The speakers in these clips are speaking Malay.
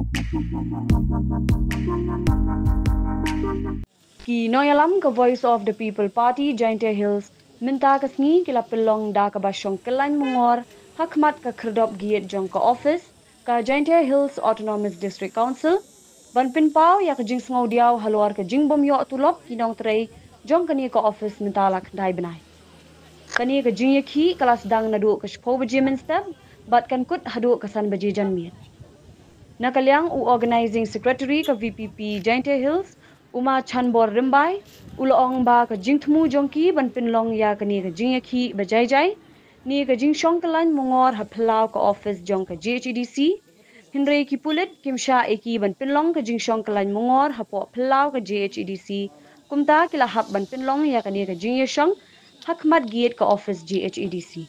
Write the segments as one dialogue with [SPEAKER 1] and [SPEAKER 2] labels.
[SPEAKER 1] Ki noyalam ke Voice of the People Party Jaintia Hills minta kesni kila pelong da ke basyong kelan mungor hakmat ke kerdop giat jong ke office ke Jaintia Hills Autonomous District Council ban pin pau ya ke jing sngau diau haluar ke jing bom yo tulop kinong trei jong ke ni ke office minta lak dai benai. Kani ke jing ki kelas dang nadu ke shpo beji minstep bat kan kut hadu kesan beji jan miet. Nakaliang u organizing secretary ke VPP Jaintia Hills Uma Chanbor Rimbai uloong ba ke jingtmu jongki ban pinlong ya ke ni ke jingyaki bajai ni ke jing shongkalan mungor haplau ke office jong ke GHDC Henry ki pulit kimsha eki ban pinlong ke jing shongkalan mungor hapo plau ke GHDC kumta kila hap ban pinlong ya ke ni ke jingyashong hakmat giat ke office GHDC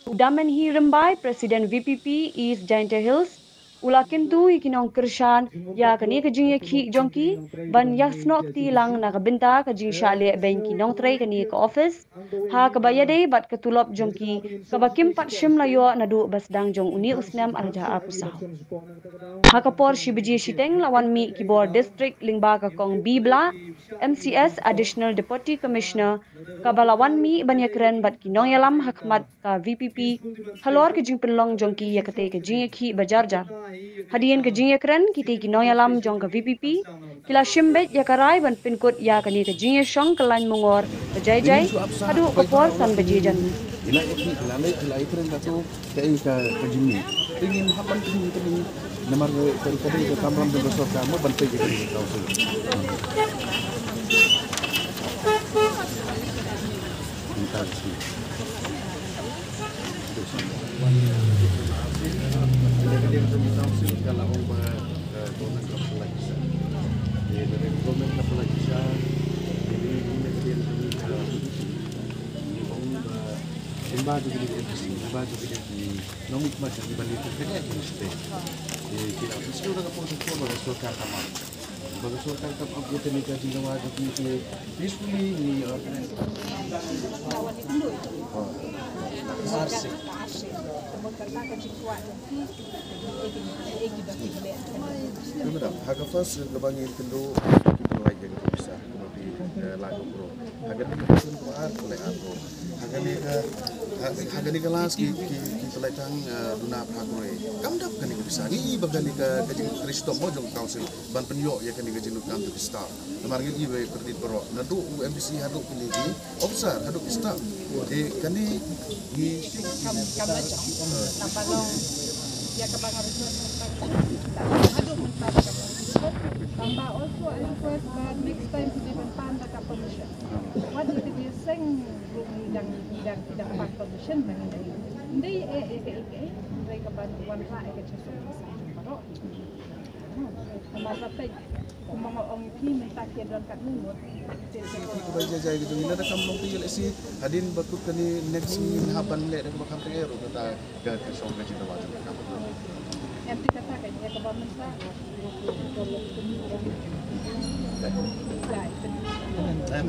[SPEAKER 1] Udaman hi Rimbai President VPP East Jaintia Hills Ula kintu ikinong kershan ya kani ke jing ki jongki ban yasnok ti lang na kabinta ke jing shale banki nong tray kani ke office ha ke bayade bat ke tulop jongki ke bakim pat shim layo nadu basdang jong uni usnam arja apusah ha ke por shibji shiteng lawan mi kibor district lingba ka kong bibla MCS additional deputy commissioner kabalawan mi banyakren bat kinong yalam hakmat ka VPP halor ke jing penlong jongki ya kate ke jing ki bajarjar Hadian ke jing kren kita ki noya lam jong ke VPP kila shimbet ya karai ban pinkut ya kani ke jing shong kelan mungor bejai jai hadu ke por san beji jan ni
[SPEAKER 2] ila ikni ila ikren satu ke jing ni ingin hapan ini nomor kali ke kamram dan besar kamu bantai ke council minta sih dia council kalau orang guna council lagi sah. Dia dari guna council lagi sah. Ini dia Simba juga di Simba juga di nomik macam di balik itu kan di state. Kita mesti orang kapal semua bagi sultan kamar. Bagi sultan kamar aku tadi kaji nama aku ni peacefully ni orang. Arsik. Benar, harga first lebangi kendo kita lagi yang bisa kemudian lagu pro. Harga ni pun kuat oleh aku. Harga ni kelas kita letak duna pagoi. Kamu dapat ni bisa. Ini bagian ni kaji Kristo mojong council ban penyok ya kan ni kaji nuk kam tu start. Lemar ni ibu kredit pro. Nadu MBC haduk ni officer haduk start. Kan ni kamu nampak long ya kabang harus haduk mentah tambah also I request that next time to even pan the permission. What do you think saying tidak pan permission mengenai ini mereka bantu wanita ekspres paro masa teh mga orang minta kian kat numur
[SPEAKER 3] baca jaya gitu ni ada kamu lompi lesi hadin bakut kani next hapan lek dak bakam tengero kata ke song ke cinta wajib
[SPEAKER 1] yang dikatakan ya ke bangsa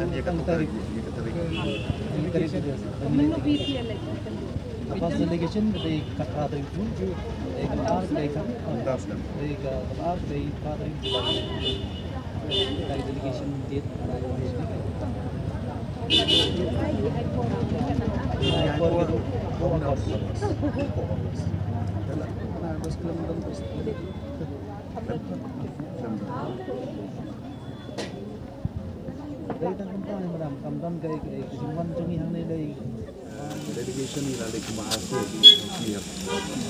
[SPEAKER 3] ya kan tarik
[SPEAKER 1] menubi dia lagi
[SPEAKER 4] apa delegation dari kata itu kelas dari kelas dari dari delegation date dari tentang madam kamdan kai kesimpulan cumi hang ni dari
[SPEAKER 3] delegation ni lagi kemahasil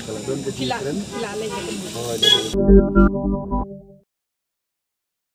[SPEAKER 3] kalau don ke kira
[SPEAKER 1] kila lagi
[SPEAKER 3] oh